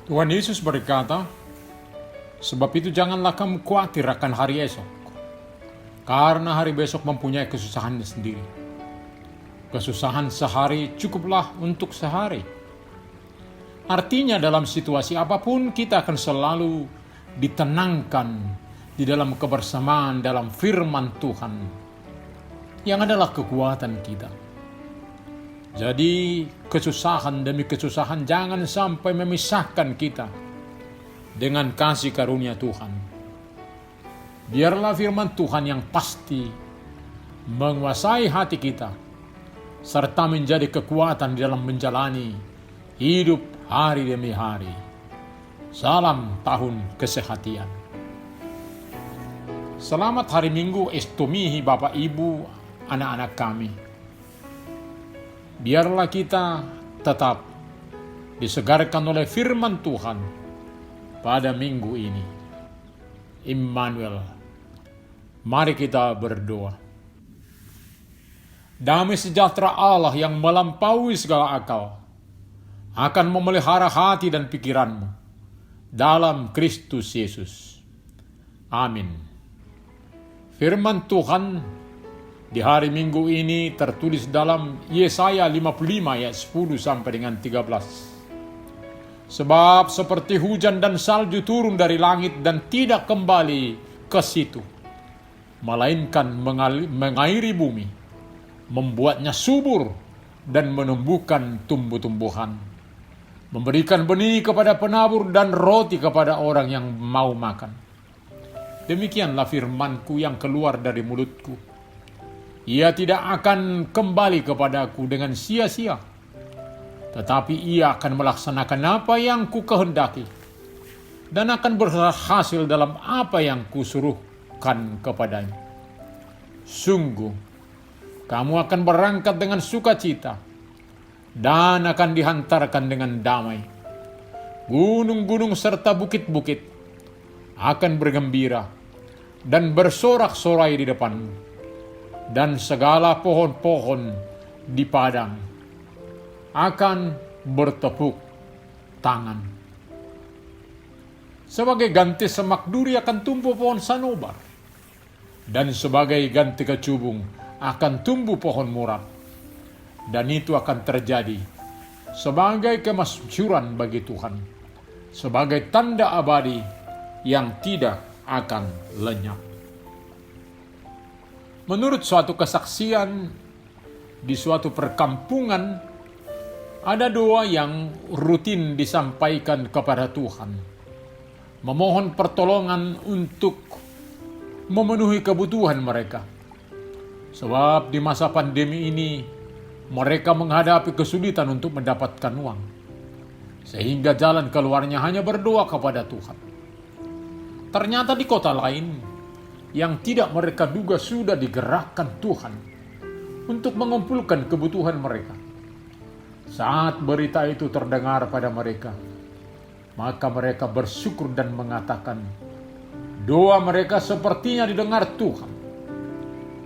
Tuhan Yesus berkata, sebab itu janganlah kamu khawatir akan hari esok, karena hari besok mempunyai kesusahannya sendiri. Kesusahan sehari cukuplah untuk sehari. Artinya dalam situasi apapun kita akan selalu ditenangkan di dalam kebersamaan dalam firman Tuhan, yang adalah kekuatan kita. Jadi kesusahan demi kesusahan jangan sampai memisahkan kita dengan kasih karunia Tuhan. Biarlah firman Tuhan yang pasti menguasai hati kita, serta menjadi kekuatan di dalam menjalani hidup hari demi hari. Salam tahun kesehatan. Selamat hari Minggu Estumihi Bapak Ibu, anak-anak kami. Biarlah kita tetap disegarkan oleh firman Tuhan pada minggu ini. Immanuel, mari kita berdoa. Damai sejahtera Allah yang melampaui segala akal akan memelihara hati dan pikiranmu dalam Kristus Yesus. Amin. Firman Tuhan di hari Minggu ini tertulis dalam Yesaya 55 ayat 10 sampai dengan 13. Sebab seperti hujan dan salju turun dari langit dan tidak kembali ke situ, melainkan mengairi bumi, membuatnya subur dan menumbuhkan tumbuh-tumbuhan, memberikan benih kepada penabur dan roti kepada orang yang mau makan. Demikianlah firmanku yang keluar dari mulutku. Ia tidak akan kembali kepadaku dengan sia-sia, tetapi ia akan melaksanakan apa yang ku kehendaki dan akan berhasil dalam apa yang kusuruhkan kepadanya. Sungguh, kamu akan berangkat dengan sukacita dan akan dihantarkan dengan damai. Gunung-gunung serta bukit-bukit akan bergembira dan bersorak-sorai di depanmu, dan segala pohon-pohon di padang akan bertepuk tangan. Sebagai ganti semak duri akan tumbuh pohon sanobar, dan sebagai ganti kecubung akan tumbuh pohon murad. Dan itu akan terjadi sebagai kemasyhuran bagi Tuhan, sebagai tanda abadi yang tidak akan lenyap. Menurut suatu kesaksian di suatu perkampungan, ada doa yang rutin disampaikan kepada Tuhan, memohon pertolongan untuk memenuhi kebutuhan mereka. Sebab di masa pandemi ini, mereka menghadapi kesulitan untuk mendapatkan uang, sehingga jalan keluarnya hanya berdoa kepada Tuhan. Ternyata di kota lain, yang tidak mereka duga sudah digerakkan Tuhan untuk mengumpulkan kebutuhan mereka. Saat berita itu terdengar pada mereka, maka mereka bersyukur dan mengatakan, doa mereka sepertinya didengar Tuhan.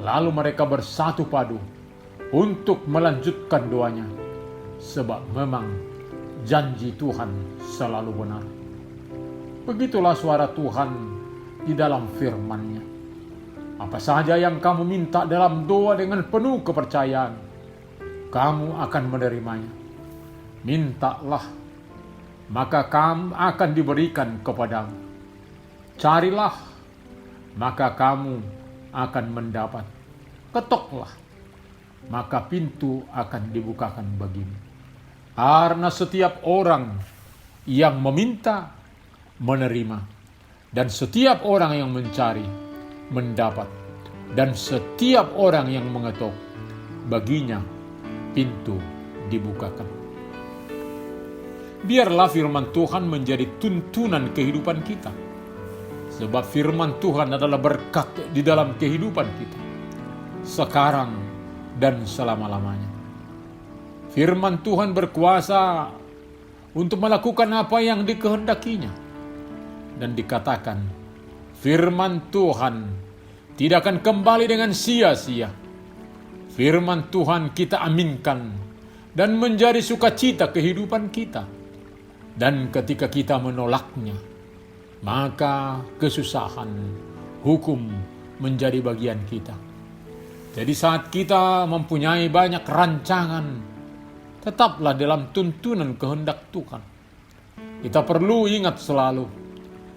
Lalu mereka bersatu padu untuk melanjutkan doanya, sebab memang janji Tuhan selalu benar. Begitulah suara Tuhan di dalam firman-Nya. Apa saja yang kamu minta dalam doa dengan penuh kepercayaan, kamu akan menerimanya. Mintalah, maka kamu akan diberikan kepadamu. Carilah, maka kamu akan mendapat. Ketoklah, maka pintu akan dibukakan bagimu. Karena setiap orang yang meminta, menerima. Dan setiap orang yang mencari, mendapat, dan setiap orang yang mengetok, baginya pintu dibukakan. Biarlah firman Tuhan menjadi tuntunan kehidupan kita, sebab firman Tuhan adalah berkat di dalam kehidupan kita, sekarang dan selama-lamanya. Firman Tuhan berkuasa untuk melakukan apa yang dikehendakinya, dan dikatakan, firman Tuhan tidak akan kembali dengan sia-sia. Firman Tuhan kita aminkan dan menjadi sukacita kehidupan kita. Dan ketika kita menolaknya, maka kesusahan, hukum menjadi bagian kita. Jadi saat kita mempunyai banyak rancangan, tetaplah dalam tuntunan kehendak Tuhan. Kita perlu ingat selalu,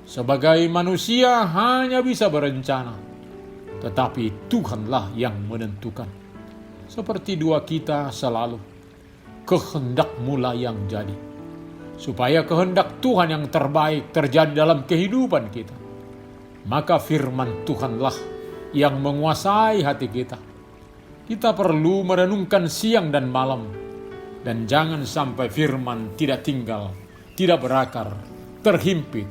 sebagai manusia hanya bisa berencana, tetapi Tuhanlah yang menentukan. Seperti doa kita selalu, kehendak-Mu yang jadi. Supaya kehendak Tuhan yang terbaik terjadi dalam kehidupan kita, maka firman Tuhanlah yang menguasai hati kita. Kita perlu merenungkan siang dan malam, dan jangan sampai firman tidak tinggal, tidak berakar, terhimpit,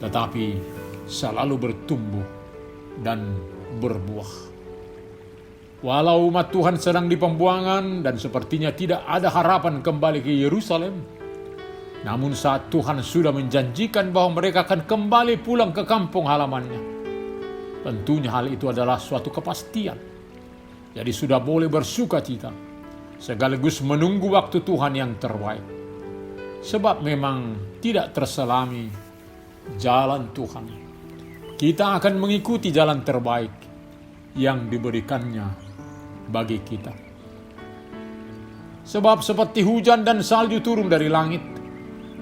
tetapi selalu bertumbuh dan berbuah. Walau umat Tuhan sedang di pembuangan dan sepertinya tidak ada harapan kembali ke Yerusalem, namun saat Tuhan sudah menjanjikan bahwa mereka akan kembali pulang ke kampung halamannya, tentunya hal itu adalah suatu kepastian. Jadi sudah boleh bersuka cita, sekaligus menunggu waktu Tuhan yang terbaik. Sebab memang tidak terselami jalan Tuhan. Kita akan mengikuti jalan terbaik yang diberikannya bagi kita. Sebab seperti hujan dan salju turun dari langit,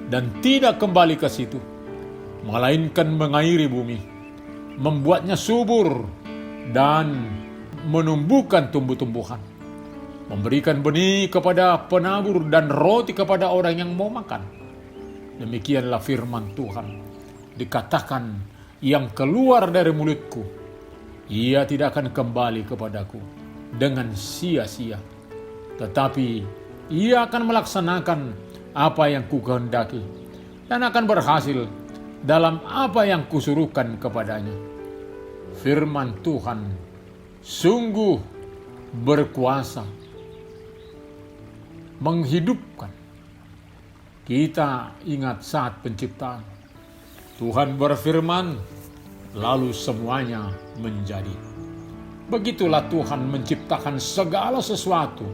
dan tidak kembali ke situ, melainkan mengairi bumi, membuatnya subur dan menumbuhkan tumbuh-tumbuhan, memberikan benih kepada penabur dan roti kepada orang yang mau makan. Demikianlah firman Tuhan. Dikatakan, yang keluar dari mulutku, ia tidak akan kembali kepadaku dengan sia-sia, tetapi ia akan melaksanakan apa yang kukehendaki, dan akan berhasil dalam apa yang kusuruhkan kepadanya. Firman Tuhan sungguh berkuasa menghidupkan. Kita ingat saat penciptaan, Tuhan berfirman, lalu semuanya menjadi. Begitulah Tuhan menciptakan segala sesuatu,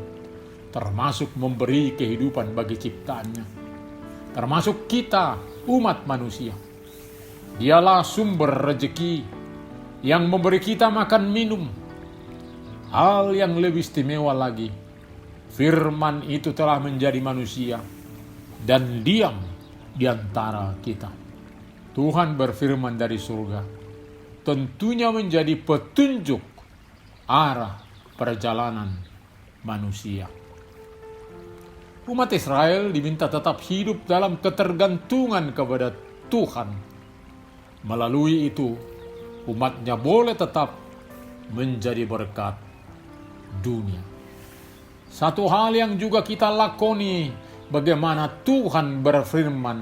termasuk memberi kehidupan bagi ciptaannya, termasuk kita, umat manusia. Dialah sumber rezeki yang memberi kita makan minum. Hal yang lebih istimewa lagi, firman itu telah menjadi manusia dan diam di antara kita. Tuhan berfirman dari surga, tentunya menjadi petunjuk arah perjalanan manusia. Umat Israel diminta tetap hidup dalam ketergantungan kepada Tuhan. Melalui itu, umatnya boleh tetap menjadi berkat dunia. Satu hal yang juga kita lakoni, bagaimana Tuhan berfirman,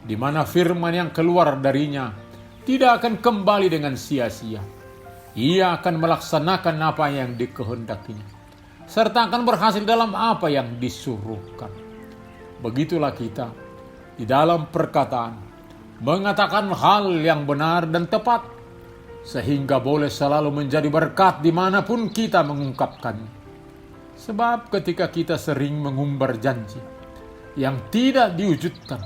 di mana firman yang keluar darinya tidak akan kembali dengan sia-sia. Ia akan melaksanakan apa yang dikehendakinya, serta akan berhasil dalam apa yang disuruhkan. Begitulah kita di dalam perkataan, mengatakan hal yang benar dan tepat, sehingga boleh selalu menjadi berkat dimanapun kita mengungkapkannya. Sebab ketika kita sering mengumbar janji yang tidak diwujudkan,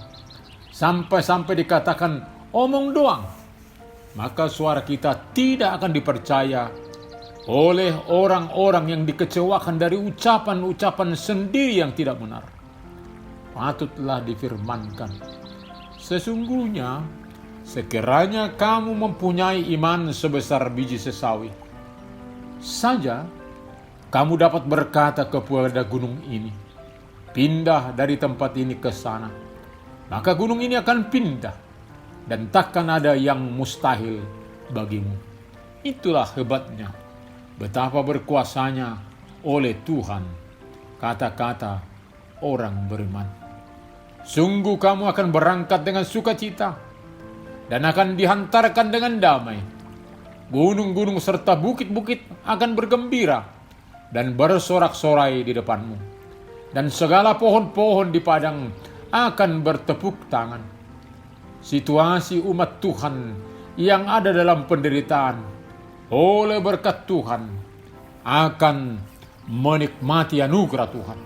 sampai-sampai dikatakan omong doang, maka suara kita tidak akan dipercaya oleh orang-orang yang dikecewakan dari ucapan-ucapan sendiri yang tidak benar. Patutlah difirmankan, sesungguhnya sekiranya kamu mempunyai iman sebesar biji sesawi saja, kamu dapat berkata kepada gunung ini, pindah dari tempat ini ke sana, maka gunung ini akan pindah, dan takkan ada yang mustahil bagimu. Itulah hebatnya, betapa berkuasanya oleh Tuhan kata-kata orang beriman. Sungguh kamu akan berangkat dengan sukacita dan akan dihantarkan dengan damai. Gunung-gunung serta bukit-bukit akan bergembira dan bersorak-sorai di depanmu, dan segala pohon-pohon di padang akan bertepuk tangan. Situasi umat Tuhan yang ada dalam penderitaan oleh berkat Tuhan akan menikmati anugerah Tuhan.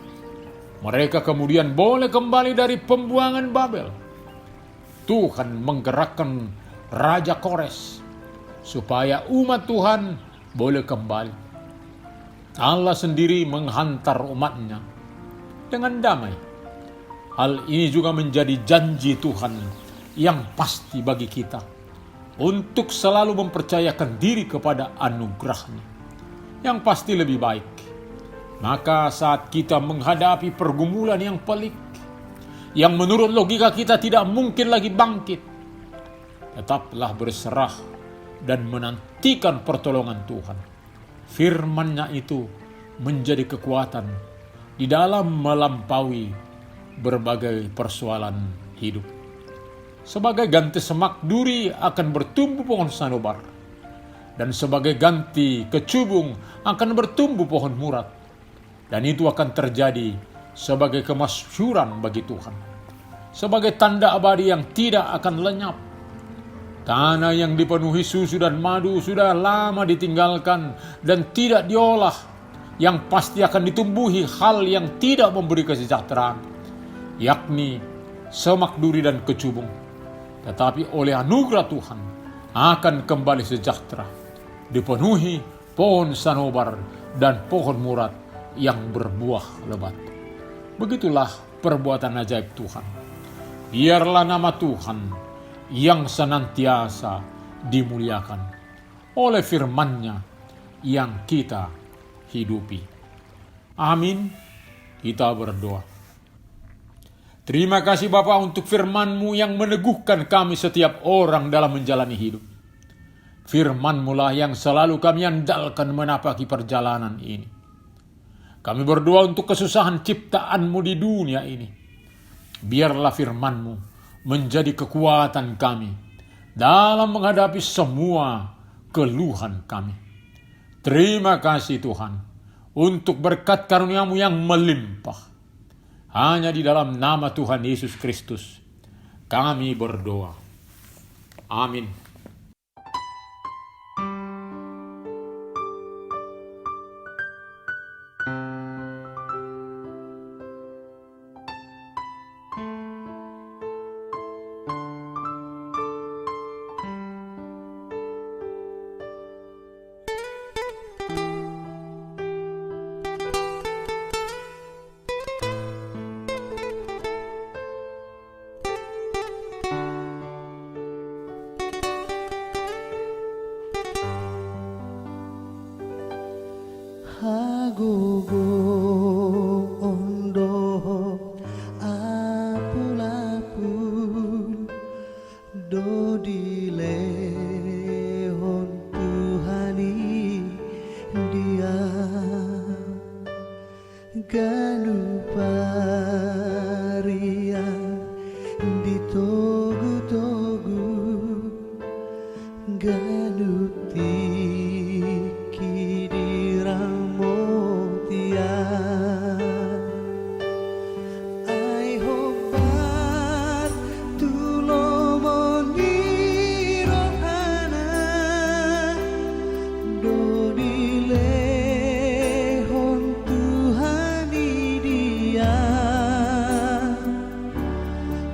Mereka kemudian boleh kembali dari pembuangan Babel. Tuhan menggerakkan Raja Kores supaya umat Tuhan boleh kembali. Allah sendiri menghantar umatnya dengan damai. Hal ini juga menjadi janji Tuhan yang pasti bagi kita untuk selalu mempercayakan diri kepada anugerah-Nya yang pasti lebih baik. Maka saat kita menghadapi pergumulan yang pelik, yang menurut logika kita tidak mungkin lagi bangkit, tetaplah berserah dan menantikan pertolongan Tuhan. Firman-Nya itu menjadi kekuatan di dalam melampaui berbagai persoalan hidup. Sebagai ganti semak duri akan bertumbuh pohon sanobar, dan sebagai ganti kecubung akan bertumbuh pohon murat. Dan itu akan terjadi sebagai kemasyhuran bagi Tuhan, sebagai tanda abadi yang tidak akan lenyap. Tanah yang dipenuhi susu dan madu sudah lama ditinggalkan dan tidak diolah, yang pasti akan ditumbuhi hal yang tidak memberi kesejahteraan, yakni semak duri dan kecubung. Tetapi oleh anugerah Tuhan akan kembali sejahtera, dipenuhi pohon sanobar dan pohon murat yang berbuah lebat. Begitulah perbuatan ajaib Tuhan. Biarlah nama Tuhan yang senantiasa dimuliakan oleh firman-Nya yang kita hidupi. Amin. Kita berdoa. Terima kasih Bapa untuk firman-Mu yang meneguhkan kami setiap orang dalam menjalani hidup. Firman-Mu lah yang selalu kami andalkan menapaki perjalanan ini. Kami berdoa untuk kesusahan ciptaan-Mu di dunia ini. Biarlah firman-Mu menjadi kekuatan kami dalam menghadapi semua keluhan kami. Terima kasih Tuhan untuk berkat karunia-Mu yang melimpah. Hanya di dalam nama Tuhan Yesus Kristus kami berdoa. Amin. Hagogo ondo apul-apul dodile hon Tuhani dia ganu paria di togu-togu ganu tiki dirang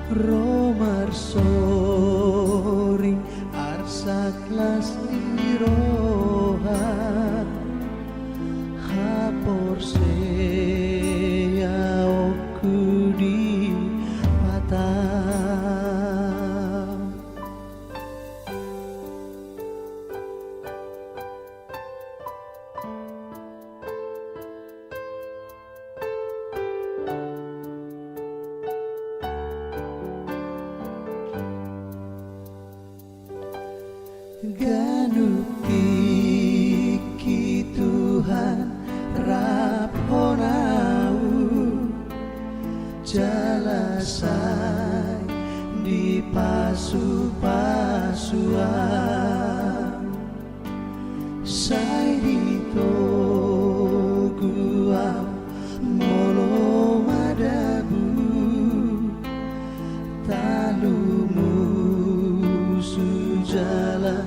Romar soring arsaklas iroha hapor seya okudi mata. Ganutiki Tuhan raponau jalasai di pasu-pasuan sai di toguam molo madabu talumu sujala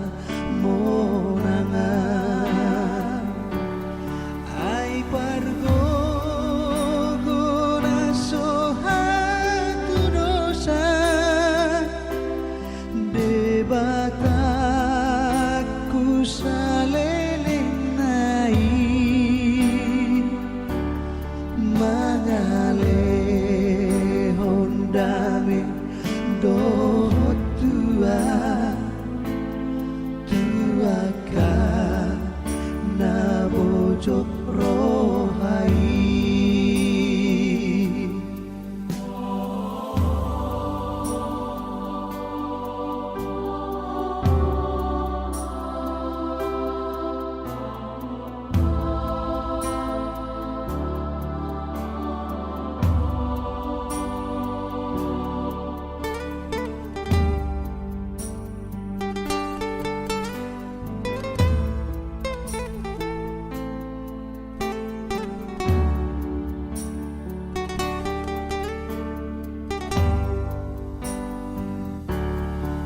monangan ai pargo gonas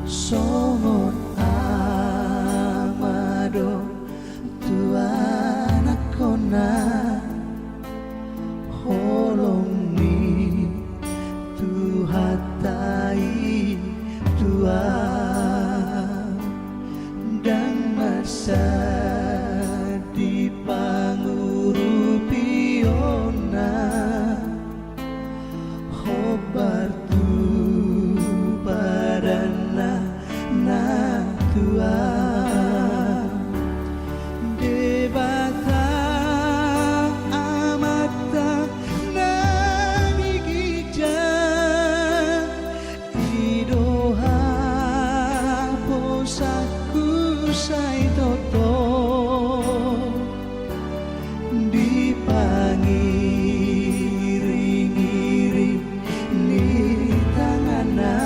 Songon amado Tuhan akona holongi Tuhatai Tuhan dan masa di pangurupi ona hobar tu padana na Tuhan debata amata nangigija idoha posaku sai toto dipangiring-iring ni tangana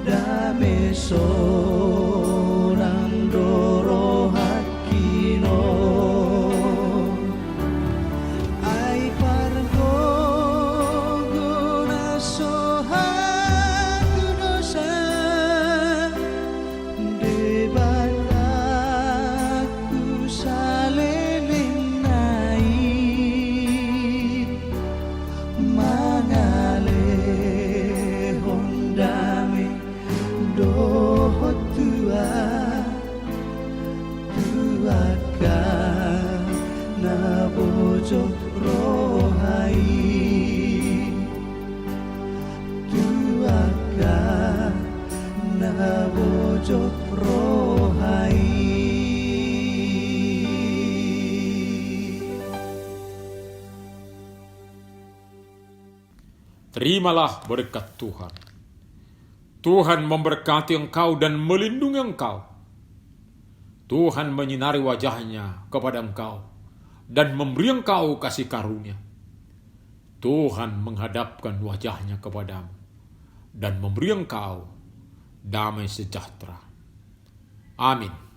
dame sorang doro hakino ai pargo guna sohatu dosa debataku saleleng nai mangale hondame doho tua tuaka na bojo rohai tuaka na bojo rohai. Terimalah berkat Tuhan. Tuhan memberkati engkau dan melindungi engkau. Tuhan menyinari wajahnya kepada engkau dan memberi engkau kasih karunia. Tuhan menghadapkan wajahnya kepadamu dan memberi engkau damai sejahtera. Amin.